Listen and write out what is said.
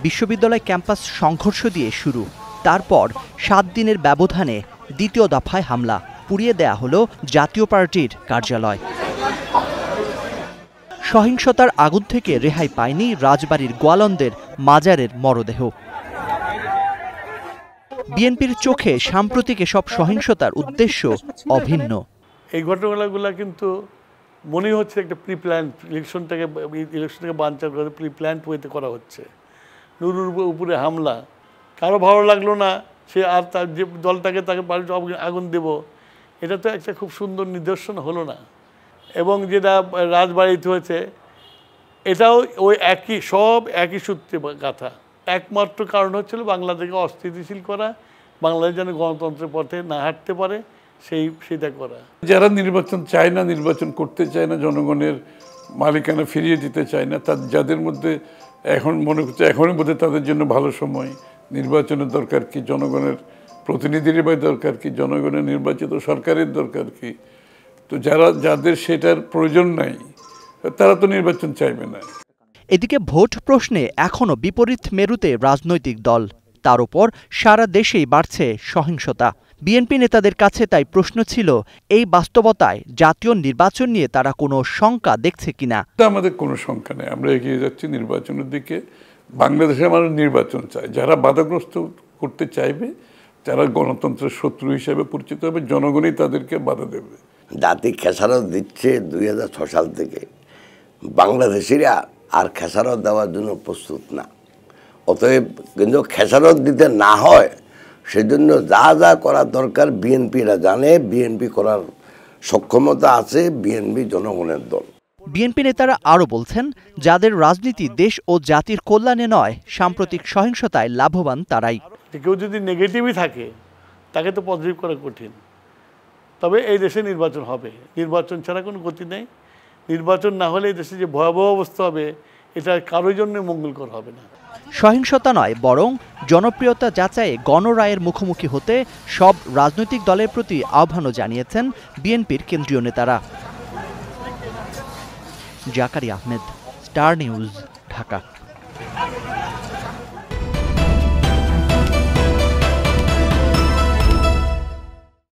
বিশ্ববিদ্যালয় ক্যাম্পাস সংঘর্ষ দিয়ে শুরু, তারপর 7 দিনের ব্যবধানে দ্বিতীয় দফায় হামলা, পুড়িয়ে দেয়া হলো জাতীয় পার্টির কার্যালয়। সহিংসতার আগুন থেকে রেহাই পায়নি রাজবাড়ীর গোয়ালন্দের মাজারের মরদেহ। বিএনপির চোখে সাম্প্রতিক এসব সহিংসতার উদ্দেশ্য অভিন্ন। এই ঘটনাগুলো কিন্তু মনে হচ্ছে একটা প্রি প্ল্যান, ইলেকশনটাকে বানচাল করে প্রি প্ল্যান ওয়েতে করা হচ্ছে। নুরুর উপরে হামলা, কারো ভালো লাগলো না, সে আর তার যে দলটাকে তাকে আগুন দেব, এটা তো একটা খুব সুন্দর নিদর্শন হলো না। এবং যেটা রাজবাড়িতে হয়েছে, এটাও ওই একই সূত্রে গাথা। একমাত্র কারণ হচ্ছিল বাংলাদেশকে অস্থিতিশীল করা, বাংলাদেশ যেন গণতন্ত্রের পথে না হাঁটতে পারে, সেটা করা। যারা নির্বাচন চায় না, নির্বাচন করতে চায় না, জনগণের মালিকানা ফিরিয়ে দিতে চায় না, যাদের মধ্যে এখন মনে হচ্ছে এখনই বোধহয় তাদের জন্য ভালো সময়। নির্বাচনের দরকার কি, জনগণের প্রতিনিধির দরকার কি, জনগণের নির্বাচিত সরকারের দরকার কি। তো যাদের সেটার প্রয়োজন নাই, তারা তো নির্বাচন চাইবে না। এদিকে ভোট প্রশ্নে এখনো বিপরীত মেরুতে রাজনৈতিক দল, তার উপর সারা দেশেই বাড়ছে সহিংসতা। বিএনপি নেতাদের কাছে তাই প্রশ্ন ছিল, এই বাস্তবতায় জাতীয় নির্বাচন নিয়ে তারা কোনো শঙ্কা দেখছে কিনা। আমাদের কোনো শঙ্কা নেই, আমরা এগিয়ে যাচ্ছি নির্বাচনের দিকে। বাংলাদেশে মানুষ নির্বাচন চায়, যারা বাধাগ্রস্ত করতে চাইবে, যারা গণতন্ত্রের শত্রু হিসেবে পরিচিত হবে, জনগণই তাদেরকে বাধা দেবে। জাতি খেসারত দিচ্ছে 2006 সাল থেকে, বাংলাদেশিরা আর খেসারত দেওয়ার জন্য প্রস্তুত না। অতএব কিন্তু খেসারত দিতে না হয়, সেজন্য যা যা করার দরকার বিএনপিরা জানে, বিএনপি করার সক্ষমতা আছে, বিএনপি জনগণের দল। বিএনপি নেতারা আরও বলছেন, যাদের রাজনীতি দেশ ও জাতির কল্যাণে নয়, সাম্প্রতিক সহিংসতায় লাভবান তারাই। কেউ যদি নেগেটিভই থাকে, তাকে তো পজিটিভ করা কঠিন। তবে এই দেশে নির্বাচন হবে, নির্বাচন ছাড়া কোনো গতি নেই। নির্বাচন না হলে এই দেশে যে ভয়াবহ অবস্থা হবে, এটা কারোর জন্য মঙ্গলকর হবে না। সহিংসতা নয়, বরং জনপ্রিয়তা যাচাইয়ে গণরায়ের মুখোমুখি হতে সব রাজনৈতিক দলের প্রতি আহ্বানও জানিয়েছেন বিএনপির কেন্দ্রীয় নেতারা। Zakaria Ahmed, star news, Dhaka.